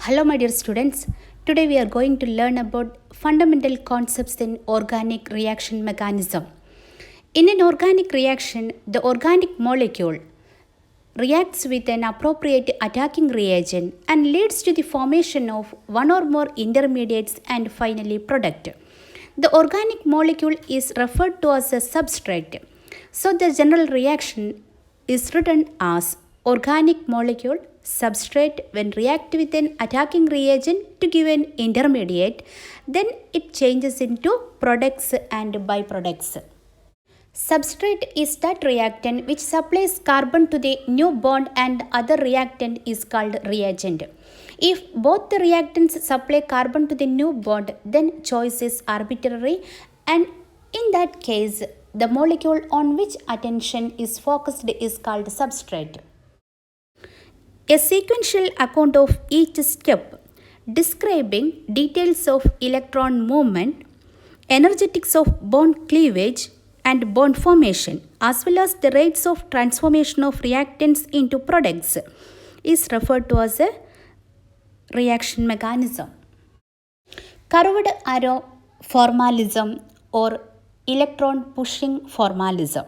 Hello, my dear students. Today we are going to learn about fundamental concepts in organic reaction mechanism. In an organic reaction, the organic molecule reacts with an appropriate attacking reagent and leads to the formation of one or more intermediates and finally product. The organic molecule is referred to as a substrate. So the general reaction is written as organic molecule substrate when react with an attacking reagent to give an intermediate, then it changes into products and byproducts. Substrate is that reactant which supplies carbon to the new bond and other reactant is called reagent. If both the reactants supply carbon to the new bond, then choice is arbitrary, and in that case the molecule on which attention is focused is called substrate. A sequential account of each step describing details of electron movement, energetics of bond cleavage and bond formation, as well as the rates of transformation of reactants into products is referred to as a reaction mechanism. Curved arrow formalism or electron pushing formalism.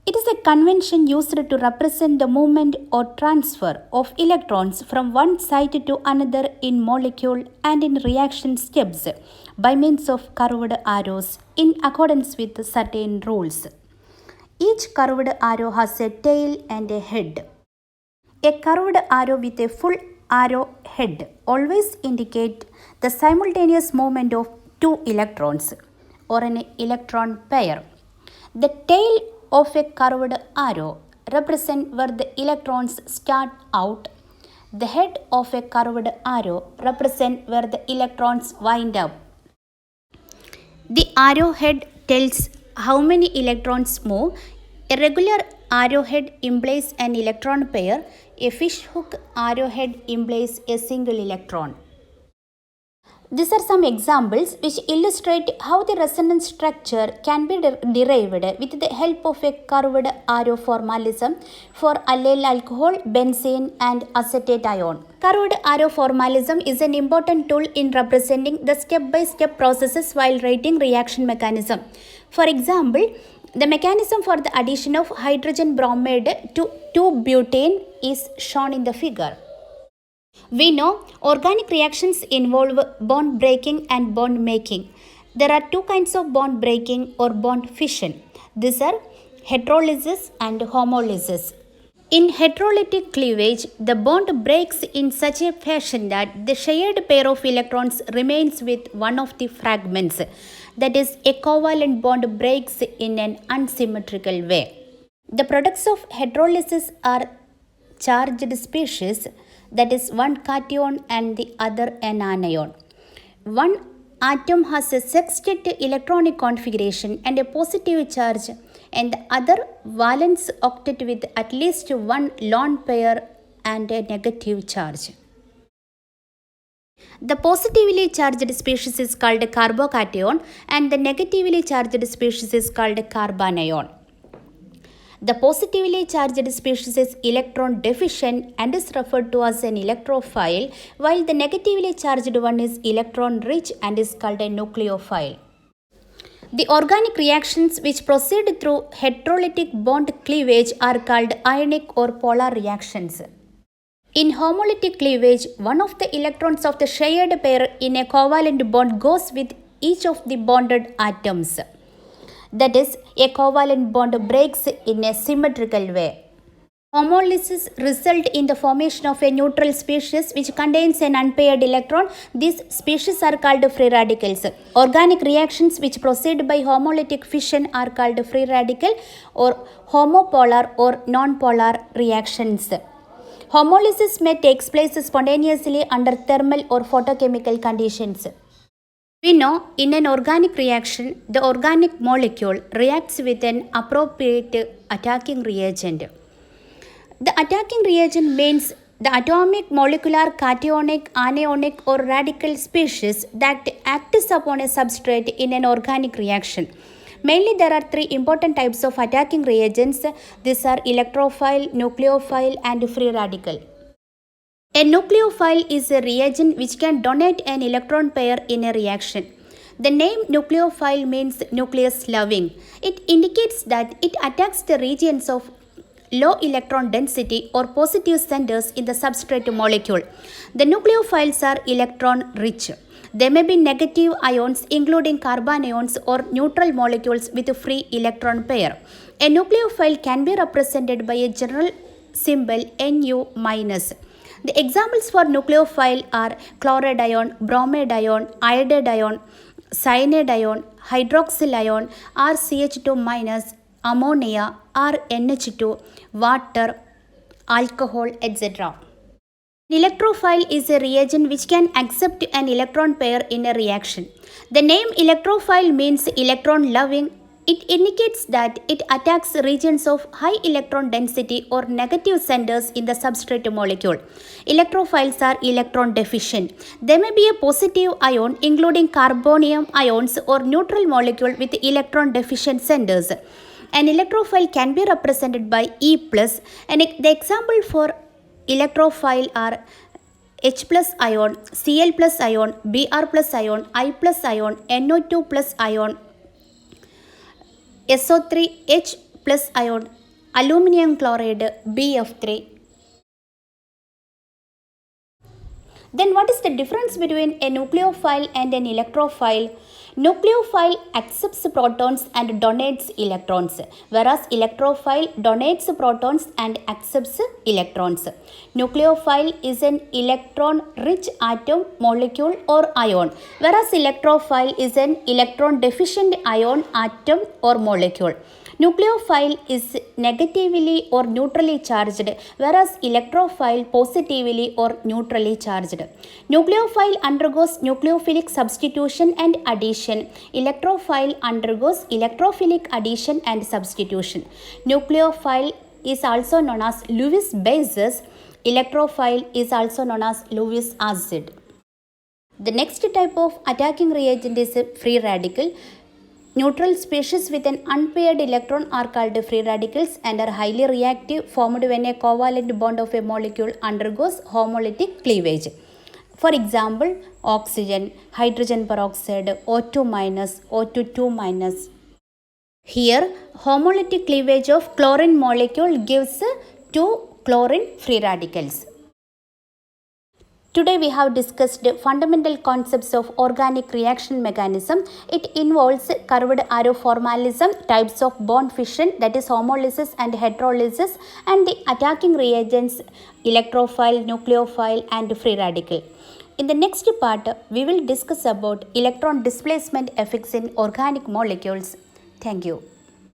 It is a convention used to represent the movement or transfer of electrons from one site to another in molecule and in reaction steps by means of curved arrows in accordance with certain rules. Each curved arrow has a tail and a head. A curved arrow with a full arrow head always indicates the simultaneous movement of two electrons or an electron pair. The tail of a curved arrow represents where the electrons start out. The head of a curved arrow represents where the electrons wind up. The arrowhead tells how many electrons move. A regular arrowhead implies an electron pair. A fishhook arrowhead implies a single electron. These are some examples which illustrate how the resonance structure can be derived with the help of a curved arrow formalism for allyl alcohol, benzene and acetate ion. Curved arrow formalism is an important tool in representing the step-by-step processes while writing reaction mechanism. For example, the mechanism for the addition of hydrogen bromide to 2-butane is shown in the figure. We know organic reactions involve bond breaking and bond making. There are two kinds of bond breaking or bond fission. These are heterolysis and homolysis. In heterolytic cleavage, the bond breaks in such a fashion that the shared pair of electrons remains with one of the fragments. That is, a covalent bond breaks in an unsymmetrical way. The products of heterolysis are charged species, that is one cation and the other an anion. One atom has a sextet electronic configuration and a positive charge, and the other valence octet with at least one lone pair and a negative charge. The positively charged species is called carbocation and the negatively charged species is called carbanion. The positively charged species is electron deficient and is referred to as an electrophile, while the negatively charged one is electron rich and is called a nucleophile. The organic reactions which proceed through heterolytic bond cleavage are called ionic or polar reactions. In homolytic cleavage, one of the electrons of the shared pair in a covalent bond goes with each of the bonded atoms. That is, a covalent bond breaks in a symmetrical way. Homolysis results in the formation of a neutral species which contains an unpaired electron. These species are called free radicals. Organic reactions which proceed by homolytic fission are called free radical or homopolar or non-polar reactions. Homolysis may take place spontaneously under thermal or photochemical conditions. We know in an organic reaction, the organic molecule reacts with an appropriate attacking reagent. The attacking reagent means the atomic, molecular, cationic, anionic or radical species that acts upon a substrate in an organic reaction. Mainly there are three important types of attacking reagents. These are electrophile, nucleophile and free radical. A nucleophile is a reagent which can donate an electron pair in a reaction. The name nucleophile means nucleus loving. It indicates that it attacks the regions of low electron density or positive centers in the substrate molecule. The nucleophiles are electron rich. There may be negative ions including carbon ions or neutral molecules with a free electron pair. A nucleophile can be represented by a general symbol Nu-. The examples for nucleophile are chloride ion, bromide ion, iodide ion, cyanide ion, hydroxyl ion, RCH2-, ammonia, RNH2, water, alcohol, etc. An electrophile is a reagent which can accept an electron pair in a reaction. The name electrophile means electron loving. It indicates that it attacks regions of high electron density or negative centers in the substrate molecule. Electrophiles are electron deficient. There may be a positive ion including carbonium ions or neutral molecule with electron deficient centers. An electrophile can be represented by E+, and the example for electrophile are H+ ion, Cl+ ion, Br+ ion, I+ ion, NO2+ ion, SO3 H+ ion, aluminum chloride, BF3. Then what is the difference between a nucleophile and an electrophile? Nucleophile accepts protons and donates electrons, whereas electrophile donates protons and accepts electrons. Nucleophile is an electron-rich atom, molecule or ion, whereas electrophile is an electron-deficient ion, atom or molecule. Nucleophile is negatively or neutrally charged, whereas electrophile positively or neutrally charged. Nucleophile undergoes nucleophilic substitution and addition. Electrophile undergoes electrophilic addition and substitution. Nucleophile is also known as Lewis bases. Electrophile is also known as Lewis acid. The next type of attacking reagent is a free radical. Neutral species with an unpaired electron are called free radicals and are highly reactive, formed when a covalent bond of a molecule undergoes homolytic cleavage. For example, oxygen, hydrogen peroxide, O2-, O2-2-. Here, homolytic cleavage of chlorine molecule gives 2 chlorine free radicals. Today we have discussed fundamental concepts of organic reaction mechanism. It involves curved arrow formalism, types of bond fission, that is homolysis and heterolysis, and the attacking reagents electrophile, nucleophile and free radical. In the next part, we will discuss about electron displacement effects in organic molecules. Thank you.